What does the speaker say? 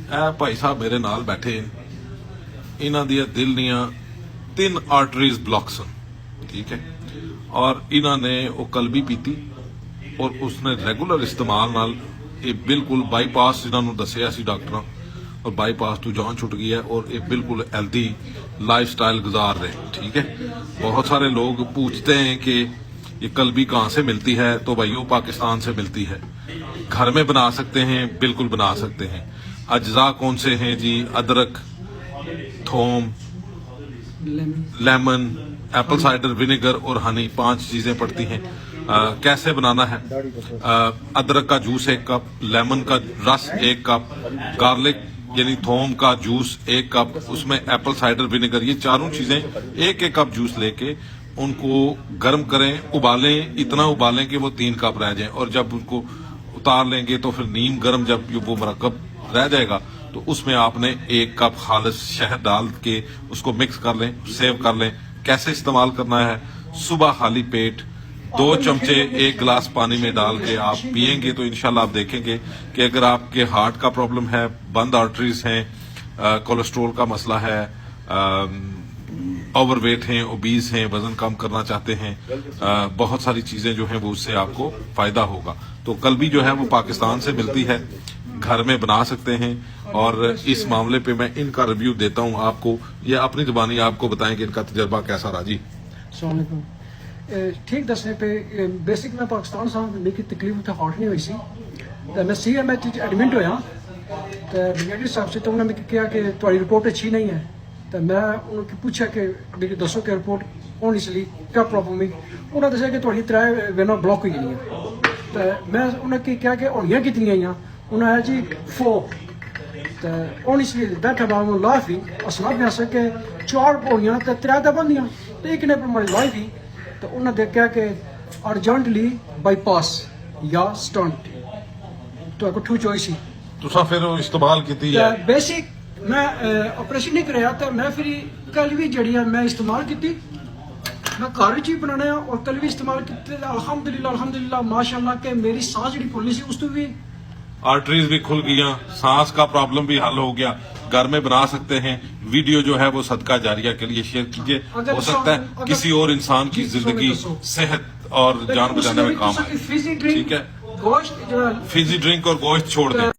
ਇਹ ਭਾਈ ਸਾਹਿਬ ਮੇਰੇ ਨਾਲ ਬੈਠੇ, ਇਹਨਾਂ ਦੀਆਂ ਦਿਲ ਦੀਆਂ 3 ਆਰਟਰੀਜ਼ ਬਲੌਕ ਸਨ, ਠੀਕ है। और इन्होंने वो कलबी पीती और उसने रेगुलर इस्तेमाल नाल ये बिल्कुल बाईपास इन्होंने दसिया सी डॉक्टर, और बाईपास तो जान छुट गई है और ये बिल्कुल हेल्दी लाइफ स्टाइल गुजार रहे, ठीक है। बहुत सारे लोग पूछते हैं कि ये कलबी कहाँ से मिलती है, तो भाई वो पाकिस्तान से मिलती है। घर में बना सकते हैं, बिल्कुल बना सकते हैं। अज्जा कौन से हैं जी? अदरक, थोम, लेमन, एप्पल साइडर विनेगर और हनी, 5 चीजें पड़ती हैं। कैसे बनाना है? अदरक का जूस 1 कप, लेमन का रस 1 कप, गार्लिक यानी थोम का जूस 1 कप, उसमें एप्पल साइडर विनेगर, ये चारों चीजें 1-1 कप जूस लेके उनको गर्म करें, उबालें, इतना उबालें कि वो 3 कप रह जाए, और जब उनको उतार लेंगे तो फिर नीम गर्म जब वो मरकब रह जाएगा तो उसमें आपने 1 कप खालिस शहद डाल के उसको मिक्स कर लें, सेव कर लें। कैसे इस्तेमाल करना है? सुबह खाली पेट 2 चमचे 1 गिलास पानी में डाल के आप पिएंगे तो इंशाल्लाह आप देखेंगे कि अगर आपके हार्ट का प्रॉब्लम है, बंद आर्टरीज हैं, कोलेस्ट्रोल का मसला है, ओवरवेट हैं, ओबीज हैं, वजन कम करना चाहते हैं, बहुत सारी चीजें जो हैं वो उससे आपको फायदा होगा। तो कलबी जो है वो पाकिस्तान से मिलती है, घर में बना सकते हैं। और इस मामले पे मैं इनका रिव्यू देता हूं आपको, ये अपनी जुबानी आपको बताएं कि इनका तजर्बा कैसा रहा जी। अस्सलाम वालेकुम। ठीक दसने पे बेसिक मैं पाकिस्तान से मेरी तकलीफ तो हार्ट नहीं हुई सी, तो मैं CMH एडमिट होया, तो ब्रिगेडियर साहब से तो उन्होंने कहा कि तुम्हारी रिपोर्ट अच्छी नहीं है। तो मैं उन्होंने पूछा कि मेरी दसो कि रिपोर्ट होनी चली क्या प्रॉब्लम है। उन्होंने दसा कि तुम्हारी 3 वेना ब्लॉक हुई हैं। तो मैं उन्होंने कहा कि होनियां कितनी आई, उन्होंने जी 4। तो honestly that about my life असला में ऐसा कि 4 होनियां तो 3 तो बंदियां, तो एक ने पर हमारी लाइफ ही। तो उन्होंने देखा कि अर्जेंटली बाईपास या स्टंट, तो आपको 2 चॉइस ही। तुसा फिर इस्तेमाल की है? बेसिक मैं ऑपरेशन नहीं कराया, तो मैं फिर कल भी जड़ी मैं इस्तेमाल की, मैं घर ही बनाया और कल भी इस्तेमाल की। अल्हम्दुलिल्लाह माशाअल्लाह के मेरी सांस जी खुलनी सी, उस तो भी आर्टरीज भी खुल गई, सांस का प्रॉब्लम भी हल हो गया। घर में बना सकते हैं। वीडियो जो है वो सदका जारिया के लिए शेयर कीजिए, हो सकता है किसी और इंसान की जिंदगी, सेहत और जान बचाने में काम आए, ठीक है। फिजी ड्रिंक और गोश्त छोड़ दें।